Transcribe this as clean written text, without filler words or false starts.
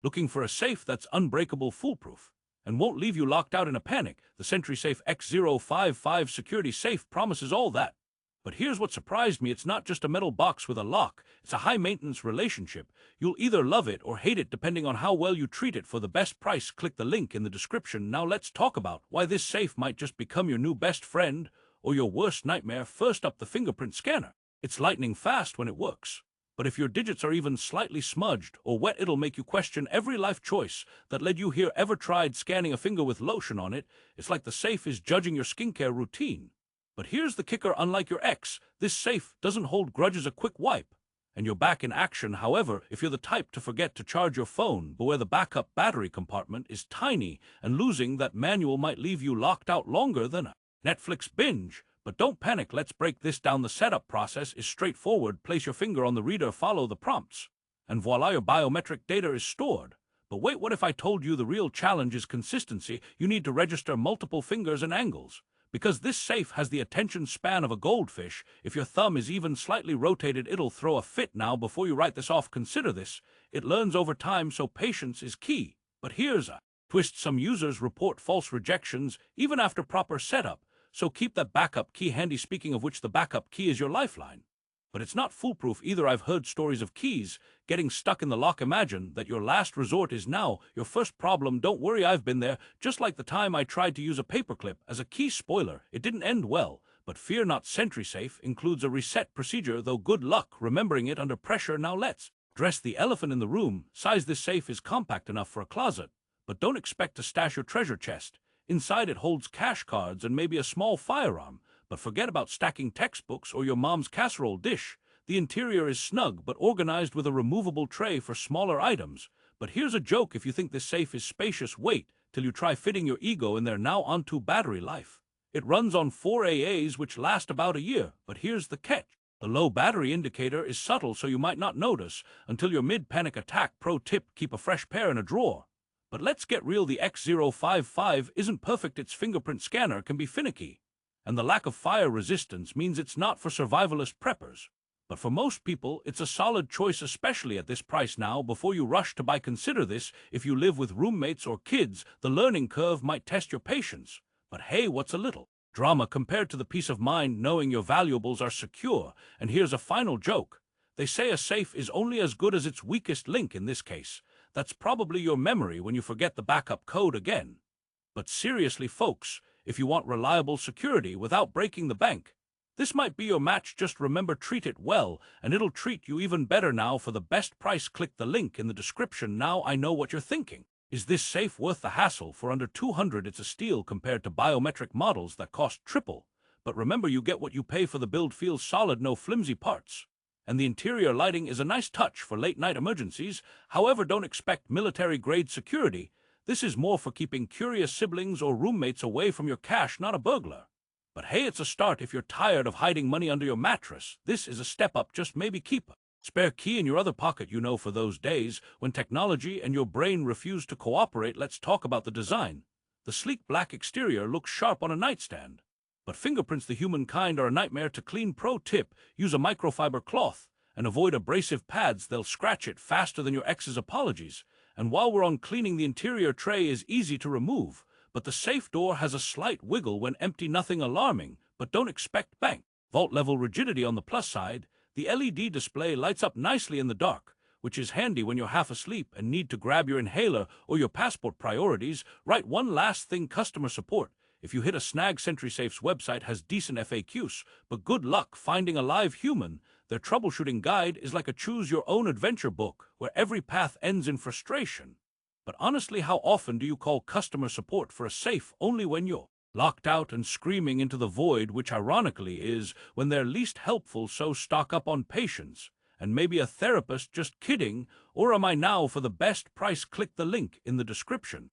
Looking for a safe that's unbreakable, foolproof, and won't leave you locked out in a panic? The SentrySafe X055 security safe promises all that. But here's what surprised me. It's not just a metal box with a lock. It's a high-maintenance relationship. You'll either love it or hate it depending on how well you treat it. For the best price, click the link in the description. Now let's talk about why this safe might just become your new best friend or your worst nightmare. First up, the fingerprint scanner. It's lightning fast when it works. But if your digits are even slightly smudged or wet, it'll make you question every life choice that led you here. Ever tried scanning a finger with lotion on it? It's like the safe is judging your skincare routine. But here's the kicker: unlike your ex, this safe doesn't hold grudges. A quick wipe, and you're back in action. However, if you're the type to forget to charge your phone, beware the backup battery compartment is tiny, and losing that manual might leave you locked out longer than a Netflix binge. But don't panic, let's break this down. The setup process is straightforward. Place your finger on the reader, follow the prompts, and voila, your biometric data is stored. But wait, what if I told you the real challenge is consistency? You need to register multiple fingers and angles. Because this safe has the attention span of a goldfish. If your thumb is even slightly rotated, it'll throw a fit. Now, before you write this off, consider this. It learns over time, so patience is key. But here's a twist: some users report false rejections even after proper setup. So keep that backup key handy. Speaking of which, the backup key is your lifeline. But it's not foolproof either. I've heard stories of keys getting stuck in the lock. Imagine that your last resort is now your first problem. Don't worry, I've been there. Just like the time I tried to use a paperclip as a key. Spoiler, it didn't end well. But fear not, SentrySafe includes a reset procedure, though good luck remembering it under pressure. Now let's address the elephant in the room. Size: this safe is compact enough for a closet, but don't expect to stash your treasure chest. Inside it holds cash cards and maybe a small firearm. But forget about stacking textbooks or your mom's casserole dish. The interior is snug but organized with a removable tray for smaller items. But here's a joke: if you think this safe is spacious, wait till you try fitting your ego in there. Now onto battery life. It runs on 4 AAs, which last about a year. But here's the catch: the low battery indicator is subtle, so you might not notice until your mid-panic attack. Pro tip: keep a fresh pair in a drawer. But let's get real, the X055 isn't perfect. Its fingerprint scanner can be finicky, and the lack of fire resistance means it's not for survivalist preppers. But for most people, it's a solid choice, especially at this price. Now, before you rush to buy, consider this. If you live with roommates or kids, the learning curve might test your patience. But hey, what's a little drama compared to the peace of mind knowing your valuables are secure? And here's a final joke: they say a safe is only as good as its weakest link. In this case, that's probably your memory when you forget the backup code again. But seriously, folks, if you want reliable security without breaking the bank, this might be your match. Just remember, treat it well, and it'll treat you even better. Now, for the best price, click the link in the description. Now, I know what you're thinking. Is this safe worth the hassle? For under $200, it's a steal compared to biometric models that cost triple. But remember, you get what you pay for. The build feels solid, no flimsy parts, and the interior lighting is a nice touch for late-night emergencies. However, don't expect military-grade security. This is more for keeping curious siblings or roommates away from your cash, not a burglar. But hey, it's a start. If you're tired of hiding money under your mattress, this is a step up. Just maybe keep a spare key in your other pocket, for those days when technology and your brain refuse to cooperate. Let's talk about the design. The sleek black exterior looks sharp on a nightstand. But fingerprints, the humankind, are a nightmare to clean. Pro tip: use a microfiber cloth and avoid abrasive pads. They'll scratch it faster than your ex's apologies. And while we're on cleaning, the interior tray is easy to remove, but the safe door has a slight wiggle when empty. Nothing alarming, but don't expect bank vault-level rigidity. On the plus side, the LED display lights up nicely in the dark, which is handy when you're half asleep and need to grab your inhaler or your passport. Priorities. Right, one last thing: customer support. If you hit a snag, SentrySafe's website has decent FAQs, but good luck finding a live human. Their troubleshooting guide is like a choose-your-own-adventure book, where every path ends in frustration. But honestly, how often do you call customer support for a safe? Only when you're locked out and screaming into the void, which ironically is when they're least helpful. So stock up on patience, and maybe a therapist. Just kidding. Or am I? Now, for the best price, click the link in the description.